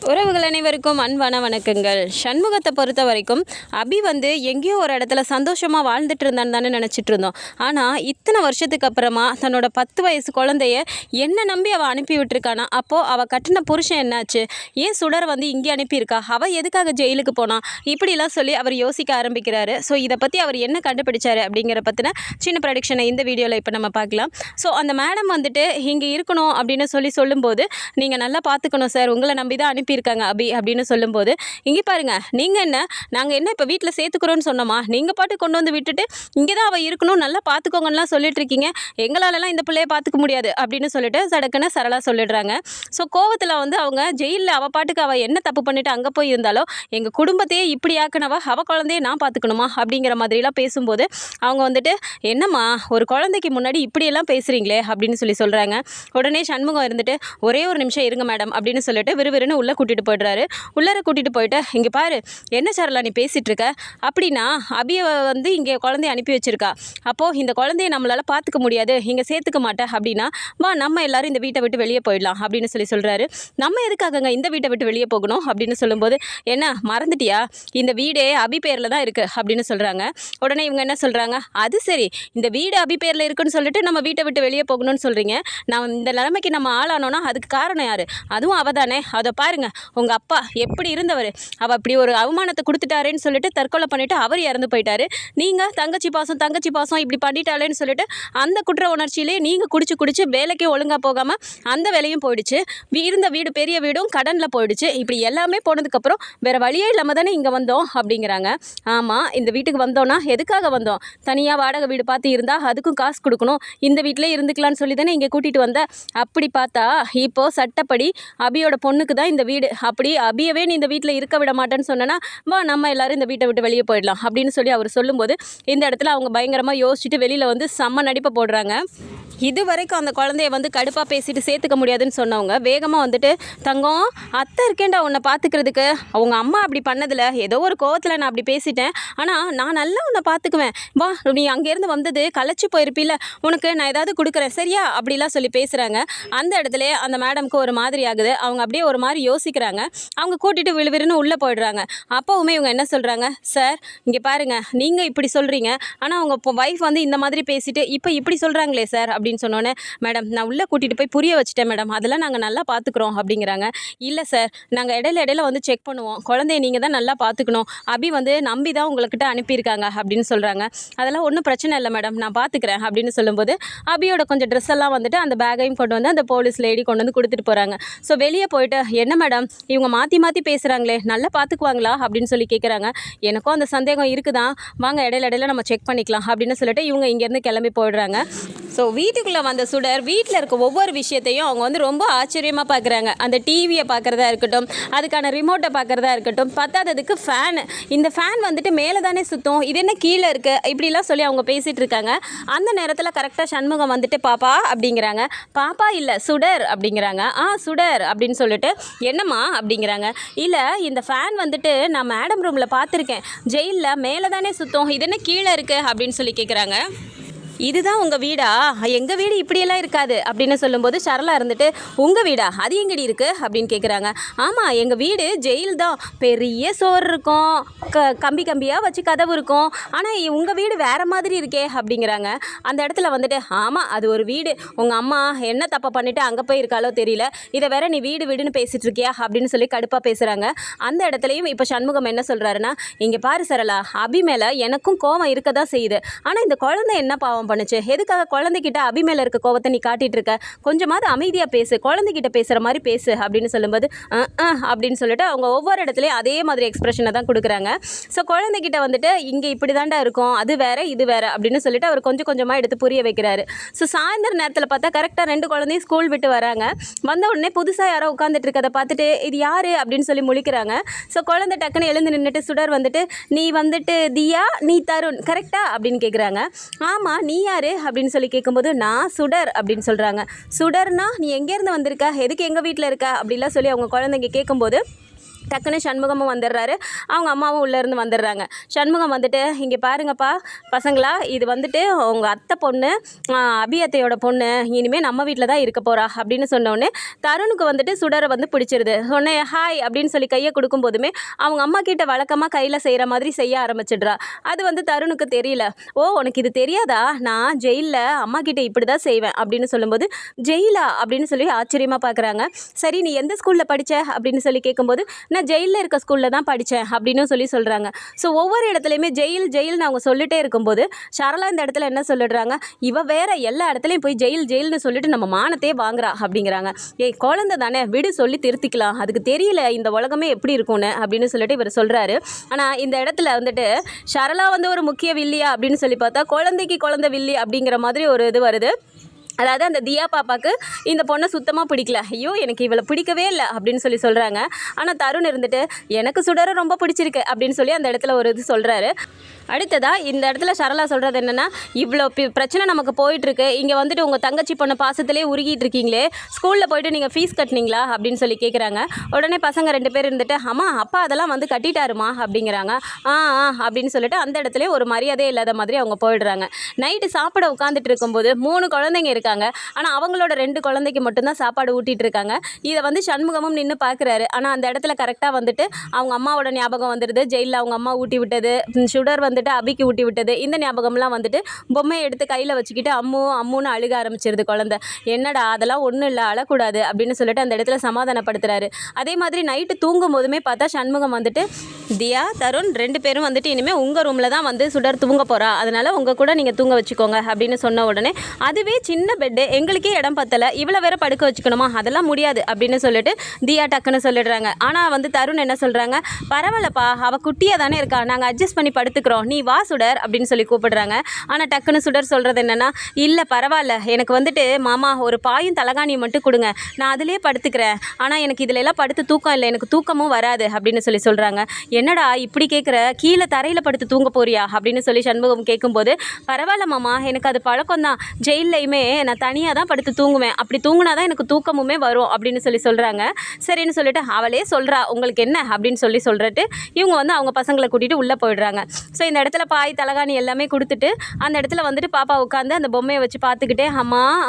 உறவுகள் அனைவருக்கும் அன்பான வணக்கங்கள். சண்முகத்தை பொறுத்த வரைக்கும் அபி எங்கேயோ ஒரு இடத்துல சந்தோஷமாக வாழ்ந்துட்டு இருந்தான்னு தானே நினச்சிட்டு இருந்தோம். ஆனால் இத்தனை வருஷத்துக்கு அப்புறமா தன்னோட 10 வயசு குழந்தைய என்ன நம்பி அவள் அனுப்பி விட்டுருக்கானா? அப்போது அவள் கட்டின புருஷன் என்னாச்சு? ஏன் சுடர் இங்கே அனுப்பியிருக்கா? அவள் எதுக்காக ஜெயிலுக்கு போனா? இப்படிலாம் சொல்லி அவர் யோசிக்க ஆரம்பிக்கிறாரு. ஸோ இதை பற்றி அவர் என்ன கண்டுபிடிச்சாரு அப்படிங்கிற பற்றின சின்ன ப்ரடிக்ஷனை இந்த வீடியோவில் இப்போ நம்ம பார்க்கலாம். ஸோ அந்த மேடம் இங்கே இருக்கணும் அப்படின்னு சொல்லும்போது, நீங்கள் நல்லா பார்த்துக்கணும் சார், உங்களை நம்பி தான் அனுப்பியிருக்காங்க அபி அப்படின்னு சொல்லும்போது, இங்கே பாருங்கள், நீங்கள் என்ன, நாங்கள் என்ன இப்போ வீட்டில் சேர்த்துக்கிறோன்னு சொன்னோமா? நீங்கள் பாட்டு கொண்டு வந்து விட்டுட்டு இங்கே தான் அவள் இருக்கணும், நல்லா பார்த்துக்கோங்கலாம் சொல்லிட்டு இருக்கீங்க, எங்களாலலாம் இந்த பிள்ளையை பார்த்துக்க முடியாது அப்படின்னு சொல்லிட்டு சடக்குன்னு சரளா சொல்லிடுறாங்க. ஸோ கோவத்தில் அவங்க ஜெயிலில் அவள் பாட்டுக்கு அவள் என்ன தப்பு பண்ணிவிட்டு அங்கே போய் இருந்தாலோ, எங்கள் குடும்பத்தையே இப்படி ஆக்கினவா அவள் குழந்தைய நான் பார்த்துக்கணுமா அப்படிங்கிற மாதிரிலாம் பேசும்போது, அவங்க என்னம்மா ஒரு குழந்தைக்கு முன்னாடி இப்படியெல்லாம் பேசுகிறீங்களே அப்படின்னு சொல்கிறாங்க. உடனே சண்முகம் இருந்துட்டு, ஒரே ஒரு நிமிஷம் இருங்க மேடம் அப்படின்னு சொல்லிட்டு விறுவிறுன்னு உள்ளே கூட்டிகிட்டு போய்ட்றாரு. உள்ளார கூட்டிகிட்டு போயிட்டு, இங்கே பாரு, என்ன சரளா நீ பேசிகிட்டு இருக்க? அப்படின்னா அபியை இங்கே குழந்தைய அனுப்பி வச்சிருக்கா, அப்போது இந்த குழந்தைய நம்மளால் பார்த்துக்க முடியாது, இங்கே சேர்த்துக்க மாட்டேன் அப்படின்னா வா நம்ம எல்லாரும் இந்த வீட்டை விட்டு வெளியே போயிடலாம் அப்படின்னு சொல்கிறாரு. நம்ம எதுக்காகங்க இந்த வீட்டை விட்டு வெளியே போகணும் அப்படின்னு சொல்லும்போது, என்ன மறந்துட்டியா, இந்த வீடே அபி பேரில் தான் இருக்குது அப்படின்னு சொல்கிறாங்க. உடனே இவங்க என்ன சொல்கிறாங்க, அது சரி, இந்த வீடு அபி பேரில் இருக்குன்னு சொல்லிட்டு நம்ம வீட்டை விட்டு வெளியே போகணும்னு சொல்கிறீங்க, நான் இந்த நிலைமைக்கு நம்ம ஆளானோன்னா அதுக்கு காரணம் யார்? அதுவும் அவள் தானே. அதை பாருங்க, உங்கள் அப்பா எப்படி இருந்தவர், அவள் அப்படி ஒரு அவமானத்தை கொடுத்துட்டாரேன்னு சொல்லிட்டு தற்கொலை பண்ணிவிட்டு அவர் இறந்து போயிட்டாரு. நீங்கள் தங்கச்சி பாசம் இப்படி பண்ணிட்டாலேன்னு சொல்லிட்டு அந்த குற்ற உணர்ச்சியிலே நீங்கள் குடிச்சு வேலைக்கே ஒழுங்காக போகாமல் அந்த வேலையும் போயிடுச்சு. இருந்த வீடு பெரிய வீடும் கடனில் போயிடுச்சு. இப்படி எல்லாமே போனதுக்கப்புறம் வேறு வழியே இல்லாமல் தானே இங்கே வந்தோம் அப்படிங்கிறாங்க. ஆமாம், இந்த வீட்டுக்கு வந்தோன்னா எதுக்காக வந்தோம்? தனியாக வாடகை வீடு பார்த்து இருந்தால் அதுக்கும் காசு கொடுக்கணும், இந்த வீட்டிலே இருந்துக்கலான்னு சொல்லி தானே இங்கே கூட்டிகிட்டு வந்த. அப்படி பார்த்தா இப்போது சட்டப்படி அபியோட பொண்ணுக்கு தான் இந்த வீடு, அப்படி அபியவே நீ இந்த வீட்டில் இருக்க விட மாட்டேன்னு சொன்னேன்னா வா நம்ம எல்லாரும் இந்த வீட்டை விட்டு வெளியே போயிடலாம் அப்படின்னு சொல்லி அவர் சொல்லும்போது, இந்த இடத்துல அவங்க பயங்கரமாக யோசிச்சுட்டு வெளியில் செம்ம நடிப்பை போடுறாங்க. இது வரைக்கும் அந்த குழந்தைய கடுப்பாக பேசிட்டு சேர்த்துக்க முடியாதுன்னு சொன்னவங்க வேகமாக தங்கம், அத்தை இருக்கேன்டா உன்னை பார்த்துக்கிறதுக்கு, அவங்க அம்மா அப்படி பண்ணதில் ஏதோ ஒரு கோவத்தில் நான் அப்படி பேசிட்டேன், ஆனால் நான் நல்லா உன்னை பார்த்துக்குவேன், வா நீ அங்கேருந்து வந்தது களைச்சி போயிருப்பில்ல, உனக்கு நான் ஏதாவது கொடுக்குறேன் சரியா அப்படிலாம் சொல்லி பேசுகிறாங்க. அந்த இடத்துல அந்த மேடம்க்கு ஒரு மாதிரி ஆகுது. அவங்க அப்படியே ஒரு மாதிரி யோசிக்கிறாங்க. அவங்க கூட்டிகிட்டு விழுவிறுன்னு உள்ளே போயிடுறாங்க. அப்போவுமே இவங்க என்ன சொல்கிறாங்க, சார் இங்கே பாருங்கள், நீங்கள் இப்படி சொல்கிறீங்க, ஆனால் அவங்க இப்போ ஒய்ஃப் இந்த மாதிரி பேசிட்டு இப்போ இப்படி சொல்கிறாங்களே சார் அப்படின்னு சொன்னோன்னே, மேடம் நான் உள்ளே கூட்டிகிட்டு போய் புரிய வச்சுட்டேன் மேடம், அதெல்லாம் நாங்கள் நல்லா பார்த்துக்குறோம் அப்படிங்கிறாங்க. இல்லை சார், நாங்கள் இடையில செக் பண்ணுவோம், குழந்தைய நீங்கள் தான் நல்லா பார்த்துக்கணும், அபி நம்பி தான் உங்கள்கிட்ட அனுப்பியிருக்காங்க அப்படின்னு சொல்கிறாங்க. அதெல்லாம் ஒன்றும் பிரச்சனை இல்லை மேடம், நான் பார்த்துக்கிறேன் அப்படின்னு சொல்லும்போது, அபியோட கொஞ்சம் ட்ரெஸ் எல்லாம் அந்த பேக்கையும் கொண்டு அந்த போலீஸ் லேடி கொண்டு கொடுத்துட்டு போகிறாங்க. ஸோ வெளியே போயிட்டு, என்ன மேடம் இவங்க மாற்றி பேசுகிறாங்களே, நல்லா பார்த்துக்குவாங்களா அப்படின்னு சொல்லி கேட்குறாங்க. எனக்கும் அந்த சந்தேகம் இருக்குதான், வாங்க இடையில நம்ம செக் பண்ணிக்கலாம் அப்படின்னு சொல்லிட்டு இவங்க இங்கேருந்து கிளம்பி போயிடுறாங்க. ஸோ வீட்டுக்குள்ளே வந்த சுடர் வீட்டில் இருக்க ஒவ்வொரு விஷயத்தையும் அவங்க ரொம்ப ஆச்சரியமாக பார்க்குறாங்க. அந்த டிவியை பார்க்குறதா இருக்கட்டும், அதுக்கான ரிமோட்டை பார்க்குறதா இருக்கட்டும், பத்தாததுக்கு ஃபேனு, இந்த ஃபேன் மேலே தானே சுற்றும், இது என்ன கீழே இருக்குது, இப்படிலாம் சொல்லி அவங்க பேசிகிட்டு இருக்காங்க. அந்த நேரத்தில் கரெக்டாக சண்முகம் பாப்பா அப்படிங்கிறாங்க. பாப்பா இல்லை சுடர் அப்படிங்கிறாங்க. சுடர் அப்படின்னு சொல்லிட்டு, என்னம்மா அப்படிங்கிறாங்க. இல்லை இந்த ஃபேன் நான் மேடம் ரூமில் பார்த்துருக்கேன், ஜெயிலில் மேலே தானே சுற்றும், இது என்ன கீழே இருக்குது அப்படின்னு சொல்லி கேட்குறாங்க. இதுதான் உங்கள் வீடா? எங்கள் வீடு இப்படியெல்லாம் இருக்காது அப்படின்னு சொல்லும்போது சரளா உங்கள் வீடா, அது எங்கடி இருக்குது அப்படின்னு கேட்குறாங்க. ஆமாம், எங்கள் வீடு ஜெயில் தான், பெரிய சோறு இருக்கும், கம்பியாக வச்சு கதவு இருக்கும், ஆனால் உங்கள் வீடு வேறு மாதிரி இருக்கே அப்படிங்கிறாங்க. அந்த இடத்துல ஆமாம் அது ஒரு வீடு, உங்கள் அம்மா என்ன தப்பை பண்ணிவிட்டு அங்கே போய் இருக்காலோ தெரியல, இதை வேற நீ வீடு வீடுன்னு பேசிகிட்டு இருக்கியா அப்படின்னு சொல்லி கடுப்பாக பேசுகிறாங்க. அந்த இடத்துலையும் இப்போ சண்முகம் என்ன சொல்கிறாருன்னா, இங்கே பாரு சரளா, அபி மேலே எனக்கும் கோவம் இருக்க தான் செய்யுது, ஆனால் இந்த குழந்தை என்ன பாவம் பண்ணுச்சு, எதுக்காக குழந்தைகிட்ட அபி மேல இருக்க கோவத்தை நீ காட்டிட்டு இருக்க, கொஞ்சமாவது அமைதியா பேசு, குழந்தைகிட்ட பேசுற மாதிரி பேசு அப்படின்னு சொல்லும்போது அப்படின்னு சொல்லிட்டு அவங்க ஒவ்வொரு இடத்துலையும் அதே மாதிரி எக்ஸ்பிரஷனை தான் கொடுக்குறாங்க. ஸோ குழந்தைகிட்ட இங்கே இப்படி தாண்டா இருக்கும், அது வேற இது வேற அப்படின்னு சொல்லிட்டு அவர் கொஞ்சம் கொஞ்சமாக எடுத்து புரிய வைக்கிறாரு. ஸோ சாயந்தர நேரத்தில் பார்த்தா கரெக்டாக 2 குழந்தையும் ஸ்கூல் விட்டு வராங்க. வந்த உடனே புதுசாக யாரோ உட்காந்துட்டு இருக்கதை பார்த்துட்டு இது யாரு அப்படின்னு சொல்லி முழிக்கிறாங்க. ஸோ குழந்தை டக்குன்னு எழுந்து நின்றுட்டு சுடர் நீ தியா, நீ தருண் கரெக்டா அப்படின்னு கேட்குறாங்க. ஆமாம் நீ யார் அப்படின்னு சொல்லி கேட்கும்போது, நான் சுடர் அப்படின்னு சொல்கிறாங்க. சுடர்னா நீ எங்கேருந்து வந்திருக்க, எதுக்கு எங்கள் வீட்டில் இருக்க அப்படிலாம் சொல்லி அவங்க குழந்தைங்க கேட்கும்போது, டக்குன்னு சண்முகமும் வந்துடுறாரு. அவங்க அம்மாவும் உள்ளேருந்து வந்துடுறாங்க. சண்முகம் வந்துட்டு, இங்கே பாருங்கப்பா பசங்களா, இது வந்துட்டு உங்கள் அத்தை பொண்ணு, அபி அத்தையோட பொண்ணு, இனிமேல் நம்ம வீட்டில் தான் இருக்க போகிறா அப்படின்னு சொன்னோடனே தருணுக்கு வந்துட்டு சுடரை வந்து பிடிச்சிருது. சொன்னே ஹாய் அப்படின்னு சொல்லி கையை கொடுக்கும்போதுமே அவங்க அம்மா கிட்ட வழக்கமாக கையில் செய்கிற மாதிரி செய்ய ஆரம்பிச்சிடுறா. அது வந்து தருணுக்கு தெரியல. ஓ உனக்கு இது தெரியாதா, நான் ஜெயிலில் அம்மா கிட்ட இப்படி தான் செய்வேன் அப்படின்னு சொல்லும்போது, ஜெயிலா அப்படின்னு சொல்லி ஆச்சரியமாக பார்க்குறாங்க. சரி நீ எந்த ஸ்கூலில் படித்த அப்படின்னு சொல்லி கேட்கும்போது, நான் ஜெயிலில் இருக்க ஸ்கூலில் தான் படித்தேன் அப்படின்னு சொல்கிறாங்க. ஸோ ஒவ்வொரு இடத்துலையுமே ஜெயில்னு அவங்க சொல்லிட்டே இருக்கும்போது சரளா இந்த இடத்துல என்ன சொல்லிடுறாங்க, இவ வேற எல்லா இடத்துலையும் போய் ஜெயில்னு சொல்லிட்டு நம்ம மானத்தையே வாங்குறா அப்படிங்கிறாங்க. ஏய் குழந்தை தானே விடு, சொல்லி திருத்திக்கலாம், அதுக்கு தெரியல இந்த உலகமே எப்படி இருக்கும்னு அப்படின்னு சொல்லிட்டு இவர் சொல்கிறாரு. ஆனால் இந்த இடத்துல வந்துட்டு சரளா வந்து ஒரு முக்கிய வில்லியா அப்படின்னு சொல்லி பார்த்தா குழந்தைக்கு குழந்தை வில்லி அப்படிங்கிற மாதிரி ஒரு இது வருது. அதாவது அந்த தியா பாப்பாவுக்கு இந்த பொண்ணை சுத்தமாக பிடிக்கல. ஐயோ எனக்கு இவளை பிடிக்கவே இல்லை அப்படின்னு சொல்கிறாங்க. ஆனால் தருண் இருந்துட்டு எனக்கு சுடரை ரொம்ப பிடிச்சிருக்கு அப்படின்னு சொல்லி அந்த இடத்துல ஒரு இது சொல்கிறாரு. அடுத்ததாக இந்த இடத்துல சரளா சொல்கிறது என்னென்னா, இவ்வளோ பிரச்சனை நமக்கு போயிட்டுருக்கு, இங்கே வந்துட்டு உங்கள் தங்கச்சி பொண்ணை பாசத்திலே உருகிட்டு இருக்கீங்களே, ஸ்கூலில் போயிட்டு நீங்கள் ஃபீஸ் கட்டினீங்களா அப்படின்னு சொல்லி கேட்குறாங்க. உடனே பசங்க 2 பேர் இருந்துட்டு, அம்மா அப்பா அதெல்லாம் வந்து கட்டிட்டாருமா அப்படிங்கிறாங்க. ஆ அப்படின்னு சொல்லிட்டு அந்த இடத்துல ஒரு மரியாதையே இல்லாத மாதிரி அவங்க போயிடுறாங்க. நைட்டு சாப்பிட உட்காந்துட்டு இருக்கும்போது 3 குழந்தைங்க இருக்காங்க. ஆனால் அவங்களோட 2 குழந்தைக்கு மட்டும்தான் சாப்பாடு ஊட்டிகிட்டு இருக்காங்க. இதை வந்து சண்முகமும் நின்று பார்க்குறாரு. ஆனால் அந்த இடத்துல கரெக்டாக வந்துட்டு அவங்க அம்மாவோட ஞாபகம் வந்துடுது. ஜெயிலில் அவங்க அம்மா ஊட்டி விட்டது, சுடர் வந்துட்டு அபிக்கு ஊட்டி விட்டது, இந்த ஞாபகம்லாம் வந்துட்டு பொம்மையை எடுத்து கையில் வச்சுக்கிட்டு அம்முன்னு அழுக ஆரம்பிச்சிருது குழந்தை. என்னடா அதெல்லாம் ஒன்றும் இல்லை, அழக்கூடாது அப்படின்னு சொல்லிட்டு அந்த இடத்துல சமாதானப்படுத்துறாரு. அதே மாதிரி நைட்டு தூங்கும் போதுமே பார்த்தா சண்முகம் வந்துட்டு, தியா தருண் 2 பேரும் வந்துட்டு இனிமேல் உங்கள் ரூமில் தான் வந்து சுடர் தூங்க போகிறா, அதனால் உங்கள் கூட நீங்கள் தூங்க வச்சுக்கோங்க அப்படின்னு சொன்ன உடனே, அதுவே சின்ன பெட்டு எங்களுக்கே இடம் பத்தலை, இவ்வளோ வேற படுக்க வச்சுக்கணுமா, அதெல்லாம் முடியாது அப்படின்னு சொல்லிட்டு தியா டக்குன்னு சொல்லிடுறாங்க. ஆனால் வந்து தருண் என்ன சொல்கிறாங்க, பரவாயில்லப்பா அவள் குட்டியாக தானே இருக்கா, நாங்கள் அட்ஜஸ்ட் பண்ணி படுத்துக்கிறோம், நீ வா சுடர் அப்படின்னு சொல்லி கூப்பிடுறாங்க. ஆனால் டக்குன்னு சுடர் சொல்கிறது என்னென்னா, இல்லை பரவாயில்ல, எனக்கு வந்துட்டு மாமா ஒரு பாயும் தலகாணியும் மட்டும் கொடுங்க, நான் அதிலே படுத்துக்கிறேன், ஆனால் எனக்கு இதில் எல்லாம் படுத்து தூக்கம் இல்லை, எனக்கு தூக்கமும் வராது அப்படின்னு சொல்கிறாங்க. என்னடா இப்படி கேட்குற, கீழே தரையில் படுத்து தூங்க போறியா அப்படின்னு சொல்லி சண்முகம் கேட்கும்போது, பரவாயில்ல மாமா எனக்கு அது பழக்கம் தான், ஜெயிலையுமே நான் தனியாக தான் படுத்து தூங்குவேன், அப்படி தூங்கினா தான் எனக்கு தூக்கமுமே வரும் அப்படின்னு சொல்கிறாங்க. சரின்னு சொல்லிட்டு அவளே சொல்கிறா உங்களுக்கு என்ன அப்படின்னு சொல்லிட்டு இவங்க வந்து அவங்க பசங்களை கூட்டிகிட்டு உள்ளே போயிடுறாங்க. ஸோ இந்த இடத்துல பாய் தலகாணி எல்லாமே கொடுத்துட்டு அந்த இடத்துல வந்துட்டு பாப்பா உட்காந்து அந்த பொம்மையை வச்சு பார்த்துக்கிட்டே,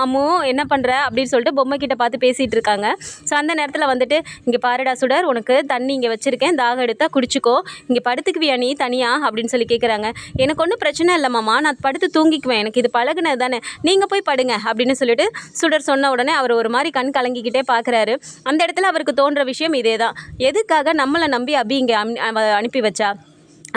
அம்மு என்ன பண்ணுற அப்படின்னு சொல்லிட்டு பொம்மை கிட்ட பார்த்து பேசிகிட்டு இருக்காங்க. ஸோ அந்த நேரத்தில் வந்துட்டு, இங்கே பாருடா சுடர், உனக்கு தண்ணி இங்கே வச்சுருக்கேன், தாகம் எடுத்தால் குடிச்சிக்கோ, இங்கே படுத்துக்குவியா நீ தனியாக அப்படின்னு சொல்லி கேட்குறாங்க. எனக்கு ஒன்றும் பிரச்சனை இல்லை மாமா, நான் படுத்து தூங்கிக்குவேன், எனக்கு இது பழகுனது தானே, நீங்கள் போய் படுங்க அப்படின்னு சொல்லிட்டு சுடர் சொன்ன உடனே அவர் ஒரு மாதிரி கண் கலங்கிக்கிட்டே பார்க்குறாரு. அந்த இடத்துல அவருக்கு தோன்ற விஷயம் இதே தான், எதுக்காக நம்மளை நம்பி அபி இங்கே அனுப்பி வச்சா,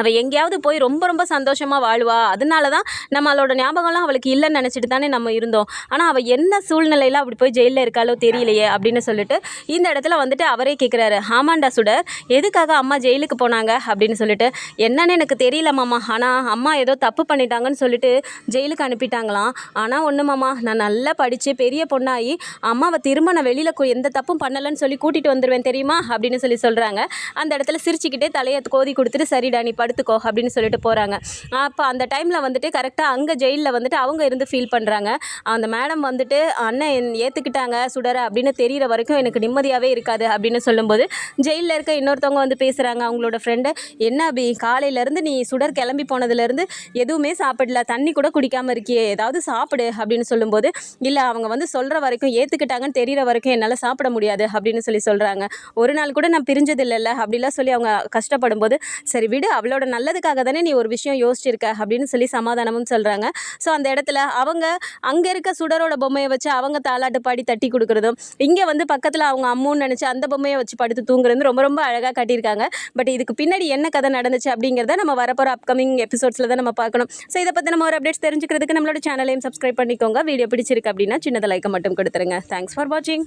அவள் எங்கேயாவது போய் ரொம்ப ரொம்ப சந்தோஷமாக வாழ்வா, அதனால தான் நம்மளோட ஞாபகம்லாம் அவளுக்கு இல்லைன்னு நினச்சிட்டு தானே நம்ம இருந்தோம், ஆனால் அவள் என்ன சூழ்நிலையில் அப்படி போய் ஜெயிலில் இருக்காளோ தெரியலையே அப்படின்னு சொல்லிட்டு இந்த இடத்துல வந்துட்டு அவரே கேட்குறாரு. ஆமாண்டா சுடர், எதுக்காக அம்மா ஜெயிலுக்கு போனாங்க அப்படின்னு சொல்லிட்டு, என்னன்னு எனக்கு தெரியல மாமா, ஆனால் அம்மா ஏதோ தப்பு பண்ணிட்டாங்கன்னு சொல்லிட்டு ஜெயிலுக்கு அனுப்பிட்டாங்களாம். ஆனால் ஒன்று மாமா, நான் நல்லா படித்து பெரிய பொண்ணாகி அம்மாவை திரும்ப நான் வெளியில் எந்த தப்பும் பண்ணலைன்னு சொல்லி கூட்டிகிட்டு வந்துடுவேன் தெரியுமா அப்படின்னு சொல்கிறாங்க. அந்த இடத்துல சிரிச்சுக்கிட்டே தலையை கோதி கொடுத்துட்டு, சரிடா நீ படுத்துக்கோ அப்படின்னு சொல்லிட்டு போகிறாங்க. அப்போ அந்த டைமில் வந்துட்டு கரெக்டாக அங்கே ஜெயிலில் வந்துட்டு அவங்க இருந்து ஃபீல் பண்ணுறாங்க. அந்த மேடம் வந்துட்டு அண்ணன் ஏற்றுக்கிட்டாங்க சுடரை அப்படின்னு தெரிகிற வரைக்கும் எனக்கு நிம்மதியாகவே இருக்காது அப்படின்னு சொல்லும்போது, ஜெயிலில் இருக்க இன்னொருத்தவங்க வந்து பேசுகிறாங்க அவங்களோட ஃப்ரெண்டு, என்ன அபி காலையிலேருந்து நீ சுடர் கிளம்பி போனதுலேருந்து எதுவுமே சாப்பிடல, தண்ணி கூட குடிக்காமல் இருக்கியே, ஏதாவது சாப்பிடு அப்படின்னு சொல்லும்போது, இல்லை அவங்க வந்து சொல்கிற வரைக்கும் ஏற்றுக்கிட்டாங்கன்னு தெரிகிற வரைக்கும் என்னால் சாப்பிட முடியாது அப்படின்னு சொல்கிறாங்க. ஒரு நாள் கூட நான் பிரிஞ்சது இல்லைல்ல அப்படிலாம் சொல்லி அவங்க கஷ்டப்படும் போது, சரி விடு அவளோட நல்லதுக்காக தானே நீ ஒரு விஷயம் யோசிச்சிருக்க அப்படின்னு சொல்லி சமாதானமும் சொல்கிறாங்க. ஸோ அந்த இடத்துல அவங்க அங்கே இருக்க சுடரோட பொம்மையை வச்சு அவங்க தாலாட்டு பாடி தட்டி கொடுக்குறதும், இங்கே வந்து பக்கத்தில் அவங்க அம்முன்னு நினச்சி அந்த பொம்மையை வச்சு படுத்து தூங்குறது ரொம்ப ரொம்ப அழகாக காட்டியிருக்காங்க. பட் இதுக்கு பின்னாடி என்ன கதை நடந்துச்சு அப்படிங்கிறத நம்ம வரப்போகிற அப்கமிங் எபிசோட்ஸில் தான் நம்ம பார்க்கணும். ஸோ இதை பற்றி நம்ம ஒரு அப்டேட்ஸ் தெரிஞ்சுக்கிறதுக்கு நம்மளோட சேனலையும் சப்ஸ்கிரைப் பண்ணிக்கோங்க. வீடியோ பிடிச்சிருக்கு அப்படின்னா சின்னதை லைக்கை மட்டும் கொடுத்துருங்க. தேங்க்ஸ் ஃபார் வாட்சிங்.